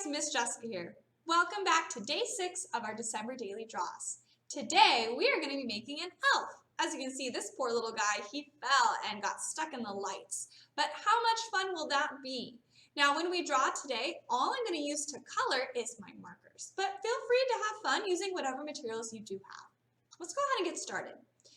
guys, Miss Jessica here. Welcome back to day 6 of our December daily draws. Today we are going to be making an elf. As you can see, this poor little guy, he fell and got stuck in the lights. But how much fun will that be? Now when we draw today, all I'm going to use to color is my markers. But feel free to have fun using whatever materials you do have. Let's go ahead and get started.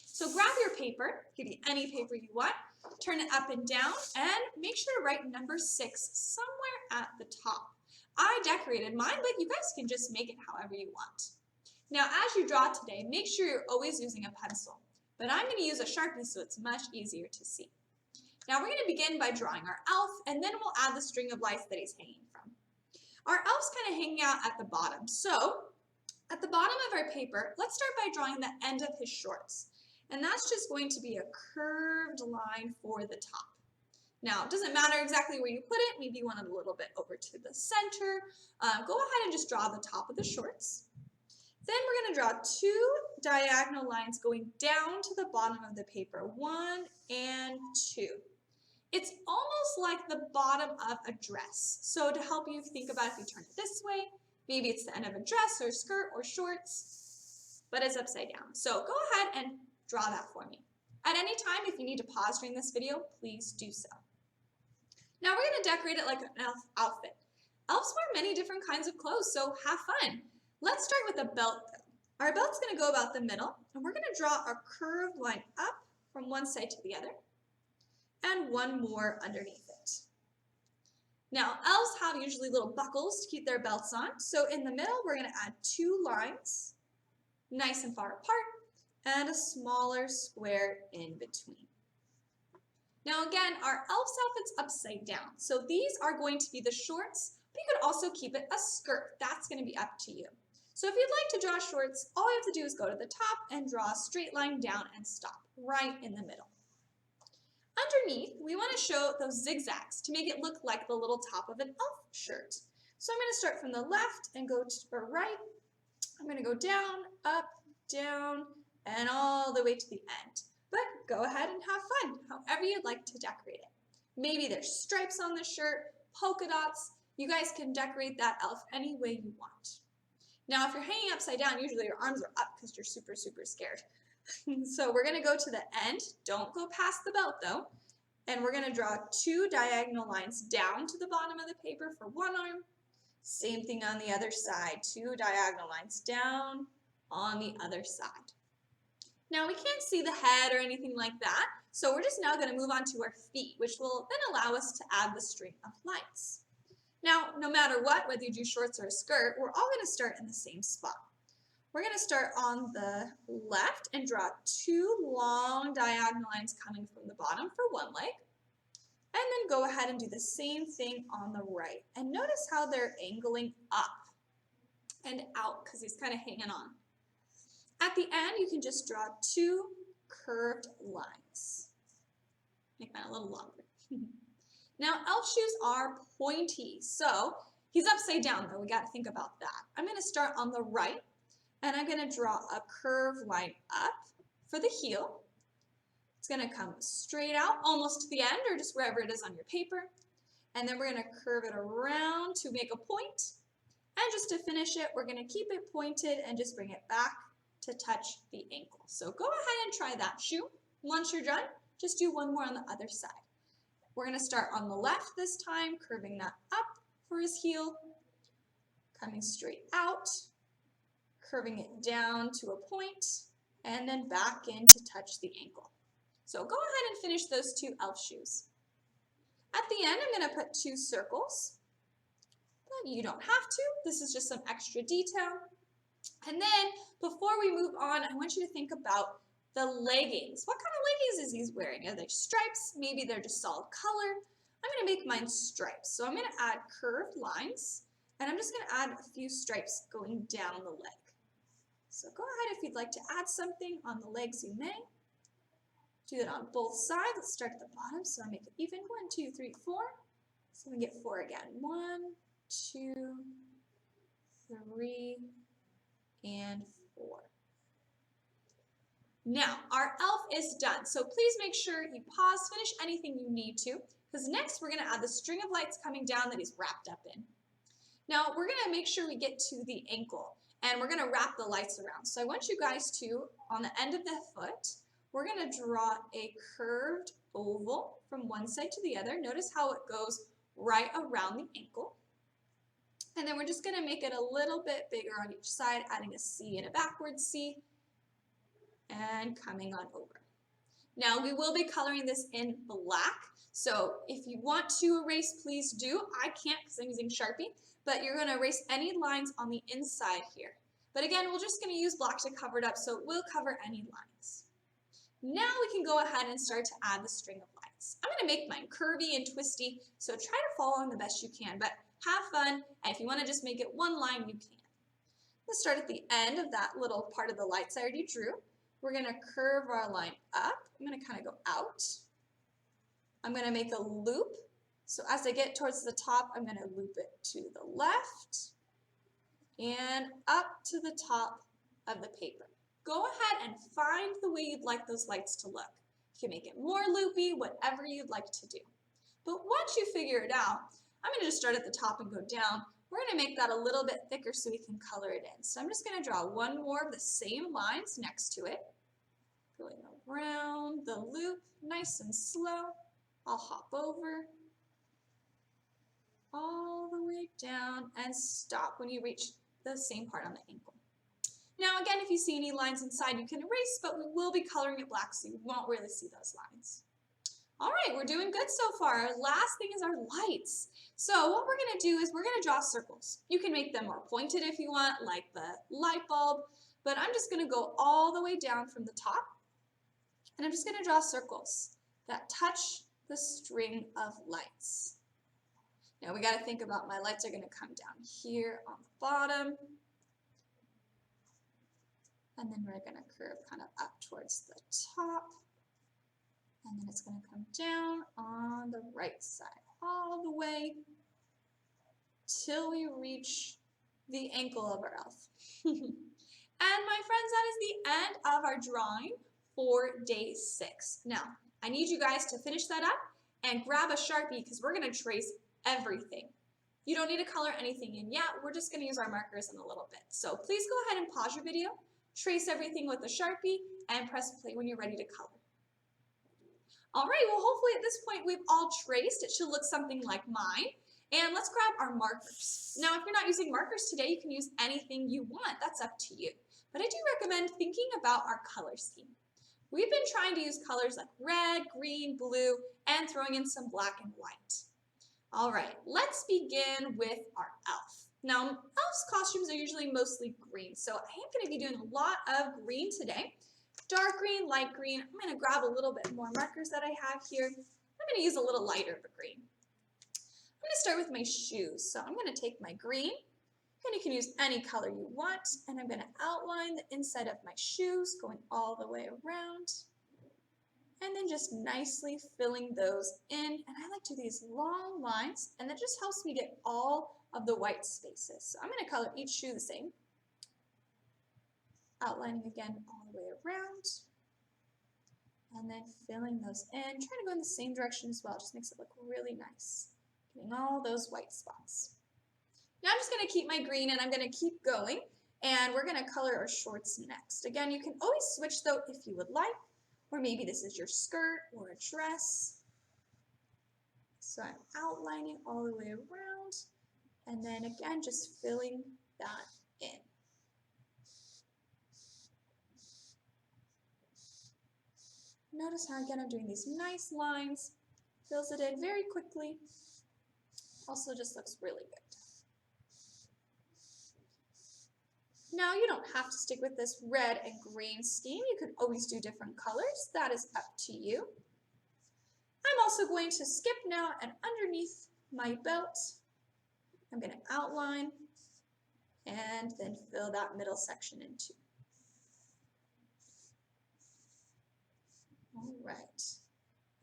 So grab your paper, give you any paper you want, turn it up and down, and make sure to write number 6 somewhere at the top. I decorated mine, but you guys can just make it however you want. Now, as you draw today, make sure you're always using a pencil, but I'm going to use a Sharpie so it's much easier to see. Now, we're going to begin by drawing our elf, and then we'll add the string of lights that he's hanging from. Our elf's kind of hanging out at the bottom, so at the bottom of our paper, let's start by drawing the end of his shorts, and that's just going to be a curved line for the top. Now, it doesn't matter exactly where you put it. Maybe you want it a little bit over to the center. Go ahead and just draw the top of the shorts. Then we're going to draw 2 diagonal lines going down to the bottom of the paper, 1 and 2. It's almost like the bottom of a dress. So to help you think about if you turn it this way, maybe it's the end of a dress or skirt or shorts, but it's upside down. So go ahead and draw that for me. At any time, if you need to pause during this video, please do so. Now we're going to decorate it like an elf outfit. Elves wear many different kinds of clothes, so have fun. Let's start with a belt though. Our belt's going to go about the middle, and we're going to draw a curved line up from one side to the other, and one more underneath it. Now elves have usually little buckles to keep their belts on, so in the middle we're going to add 2 lines, nice and far apart, and a smaller square in between. Now again, our elf's outfit's upside down. So these are going to be the shorts, but you could also keep it a skirt. That's going to be up to you. So if you'd like to draw shorts, all you have to do is go to the top and draw a straight line down and stop right in the middle. Underneath, we want to show those zigzags to make it look like the little top of an elf shirt. So I'm going to start from the left and go to the right. I'm going to go down, up, down, and all the way to the end. But go ahead and have fun, however you'd like to decorate it. Maybe there's stripes on the shirt, polka dots. You guys can decorate that elf any way you want. Now, if you're hanging upside down, usually your arms are up because you're super, super scared. So we're going to go to the end. Don't go past the belt, though. And we're going to draw 2 diagonal lines down to the bottom of the paper for one arm. Same thing on the other side. 2 diagonal lines down on the other side. Now we can't see the head or anything like that, so we're just now going to move on to our feet, which will then allow us to add the string of lights. Now, no matter what, whether you do shorts or a skirt, we're all going to start in the same spot. We're going to start on the left and draw 2 long diagonal lines coming from the bottom for one leg, and then go ahead and do the same thing on the right. And notice how they're angling up and out because he's kind of hanging on. At the end, you can just draw 2 curved lines. Make mine a little longer. Now, elf shoes are pointy, so he's upside down, though. We got to think about that. I'm going to start on the right, and I'm going to draw a curved line up for the heel. It's going to come straight out, almost to the end, or just wherever it is on your paper. And then we're going to curve it around to make a point. And just to finish it, we're going to keep it pointed and just bring it back to touch the ankle. So go ahead and try that shoe. Once you're done, just do one more on the other side. We're going to start on the left this time, curving that up for his heel, coming straight out, curving it down to a point, and then back in to touch the ankle. So go ahead and finish those 2 elf shoes. At the end, I'm going to put 2 circles, but you don't have to. This is just some extra detail. And then, before we move on, I want you to think about the leggings. What kind of leggings is he wearing? Are they stripes? Maybe they're just solid color. I'm going to make mine stripes. So I'm going to add curved lines, and I'm just going to add a few stripes going down the leg. So go ahead if you'd like to add something on the legs, you may. Do that on both sides. Let's start at the bottom, so I make it even. 1, 2, 3, 4. So we get 4 again. 1, 2, 3, and 4. Now, our elf is done, so please make sure you pause, finish anything you need to, because next we're going to add the string of lights coming down that he's wrapped up in. Now we're gonna make sure we get to the ankle and we're gonna wrap the lights around. So I want you guys to, on the end of the foot, we're gonna draw a curved oval from one side to the other. Notice how it goes right around the ankle. And then we're just gonna make it a little bit bigger on each side, adding a C and a backwards C, and coming on over. Now we will be coloring this in black, so if you want to erase, please do. I can't because I'm using Sharpie, but you're going to erase any lines on the inside here. But again, we're just going to use black to cover it up, so it will cover any lines. Now we can go ahead and start to add the string of lights. I'm going to make mine curvy and twisty, so try to follow along the best you can, but have fun, and if you want to just make it one line, you can. Let's start at the end of that little part of the lights I already drew. We're going to curve our line up. I'm going to kind of go out. I'm going to make a loop. So as I get towards the top, I'm going to loop it to the left and up to the top of the paper. Go ahead and find the way you'd like those lights to look. You can make it more loopy, whatever you'd like to do. But once you figure it out, I'm going to just start at the top and go down. We're going to make that a little bit thicker so we can color it in. So I'm just going to draw one more of the same lines next to it. Going around the loop, nice and slow. I'll hop over, all the way down, and stop when you reach the same part on the ankle. Now again, if you see any lines inside, you can erase, but we will be coloring it black, so you won't really see those lines. All right, we're doing good so far. Our last thing is our lights. So what we're gonna do is we're gonna draw circles. You can make them more pointed if you want, like the light bulb, but I'm just gonna go all the way down from the top, and I'm just gonna draw circles that touch the string of lights. Now we gotta think about my lights are gonna come down here on the bottom, and then we're gonna curve kind of up towards the top. And then it's going to come down on the right side all the way till we reach the ankle of our elf. And my friends, that is the end of our drawing for day 6. Now, I need you guys to finish that up and grab a Sharpie because we're going to trace everything. You don't need to color anything in yet. We're just going to use our markers in a little bit. So please go ahead and pause your video, trace everything with a Sharpie, and press play when you're ready to color. All right, well, hopefully at this point we've all traced. It should look something like mine. And let's grab our markers. Now, if you're not using markers today, you can use anything you want. That's up to you. But I do recommend thinking about our color scheme. We've been trying to use colors like red, green, blue, and throwing in some black and white. All right, let's begin with our elf. Now, elf's costumes are usually mostly green, so I am going to be doing a lot of green today. Dark green, light green. I'm going to grab a little bit more markers that I have here. I'm going to use a little lighter of a green. I'm going to start with my shoes. So I'm going to take my green, and you can use any color you want, and I'm going to outline the inside of my shoes going all the way around, and then just nicely filling those in. And I like to do these long lines, and that just helps me get all of the white spaces. So I'm going to color each shoe the same. Outlining again all the way around, and then filling those in. Trying to go in the same direction as well, just makes it look really nice. Getting all those white spots. Now I'm just going to keep my green and I'm going to keep going, and we're going to color our shorts next. Again, you can always switch though if you would like, or maybe this is your skirt or a dress. So I'm outlining all the way around, and then again just filling that in. Notice how again I'm doing these nice lines, fills it in very quickly. Also just looks really good. Now you don't have to stick with this red and green scheme. You could always do different colors. That is up to you. I'm also going to skip now, and underneath my belt, I'm going to outline and then fill that middle section in too. All right,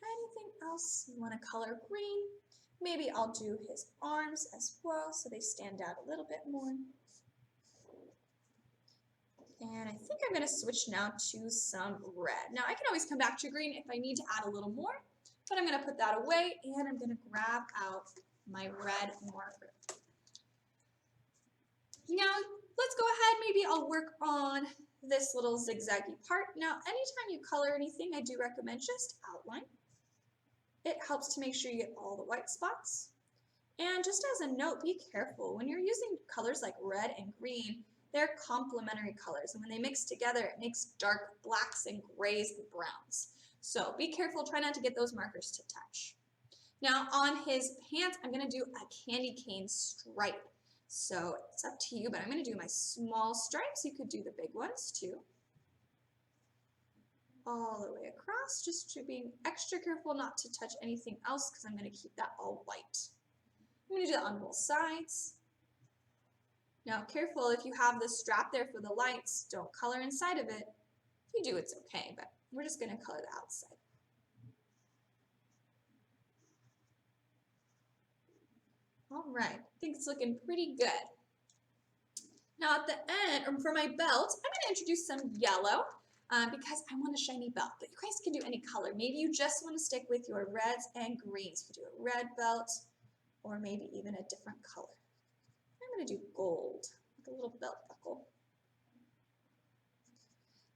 anything else you want to color green? Maybe I'll do his arms as well so they stand out a little bit more. And I think I'm going to switch now to some red. Now I can always come back to green if I need to add a little more, but I'm going to put that away, and I'm going to grab out my red marker. Now, let's go ahead. Maybe I'll work on this little zigzaggy part. Now, anytime you color anything, I do recommend just outline. It helps to make sure you get all the white spots. And just as a note, be careful. When you're using colors like red and green, they're complementary colors. And when they mix together, it makes dark blacks and grays and browns. So be careful. Try not to get those markers to touch. Now on his pants, I'm going to do a candy cane stripe. So it's up to you, but I'm going to do my small stripes. You could do the big ones too. All the way across, just to being extra careful not to touch anything else because I'm going to keep that all white. I'm going to do that on both sides. Now careful, if you have the strap there for the lights, don't color inside of it. If you do, it's okay, but we're just going to color the outside. All right, I think it's looking pretty good. Now at the end, or for my belt, I'm going to introduce some yellow because I want a shiny belt, but you guys can do any color. Maybe you just want to stick with your reds and greens. You could do a red belt or maybe even a different color. I'm going to do gold with a little belt buckle.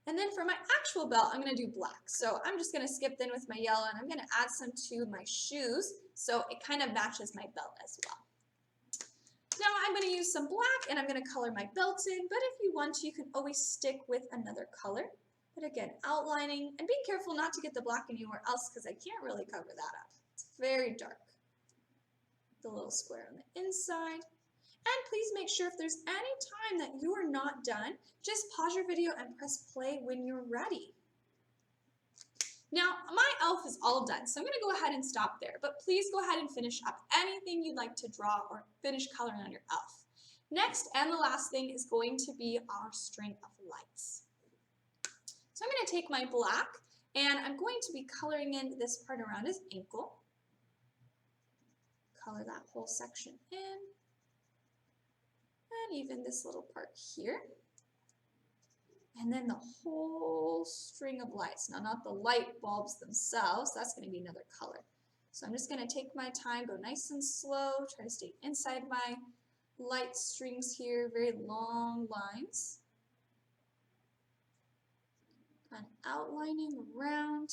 And then for my actual belt, I'm going to do black. So I'm just going to skip in with my yellow and I'm going to add some to my shoes so it kind of matches my belt as well. Now I'm going to use some black and I'm going to color my belt in, but if you want to, you can always stick with another color. But again, outlining and being careful not to get the black anywhere else because I can't really cover that up. It's very dark. The little square on the inside. And please make sure if there's any time that you are not done, just pause your video and press play when you're ready. Now, my elf is all done, so I'm going to go ahead and stop there. But please go ahead and finish up anything you'd like to draw or finish coloring on your elf. Next, and the last thing is going to be our string of lights. So I'm going to take my black, and I'm going to be coloring in this part around his ankle. Color that whole section in. And even this little part here. And then the whole string of lights. Now, not the light bulbs themselves. That's going to be another color. So I'm just going to take my time, go nice and slow, try to stay inside my light strings here, very long lines. Kind of outlining around.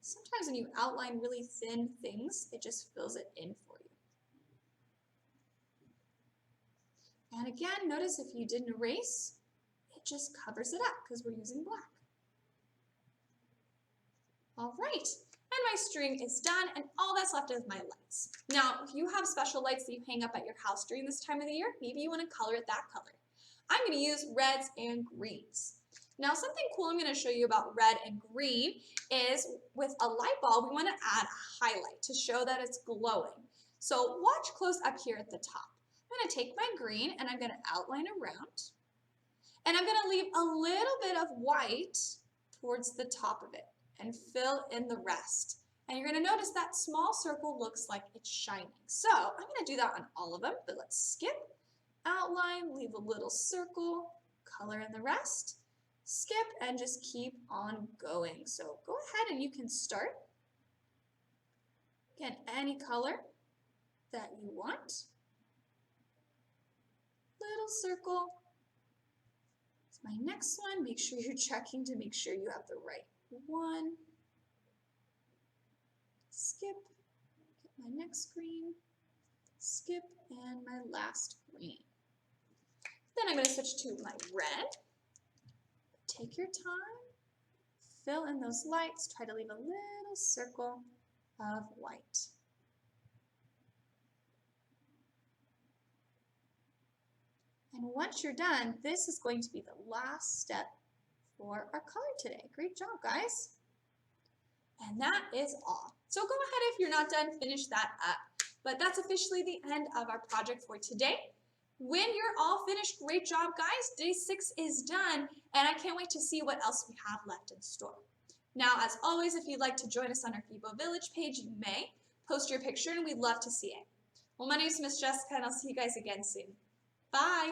Sometimes when you outline really thin things, it just fills it in for you. And again, notice if you didn't erase, it just covers it up because we're using black. All right, and my string is done, and all that's left is my lights. Now, if you have special lights that you hang up at your house during this time of the year, maybe you want to color it that color. I'm going to use reds and greens. Now, something cool I'm going to show you about red and green is with a light bulb, we want to add a highlight to show that it's glowing. So watch close up here at the top. I'm going to take my green and I'm going to outline around. And I'm going to leave a little bit of white towards the top of it and fill in the rest. And you're going to notice that small circle looks like it's shining. So I'm going to do that on all of them, but let's skip, outline, leave a little circle, color in the rest, skip, and just keep on going. So go ahead and you can start. Again, any color that you want. Little circle. My next one, make sure you're checking to make sure you have the right one. Skip, get my next green, skip, and my last green. Then I'm going to switch to my red. Take your time, fill in those lights, try to leave a little circle of white. And once you're done, this is going to be the last step for our color today. Great job, guys. And that is all. So go ahead, if you're not done, finish that up. But that's officially the end of our project for today. When you're all finished, great job, guys. Day 6 is done, and I can't wait to see what else we have left in store. Now, as always, if you'd like to join us on our FIBO Village page, you may. Post your picture, and we'd love to see it. Well, my name is Miss Jessica, and I'll see you guys again soon. Bye.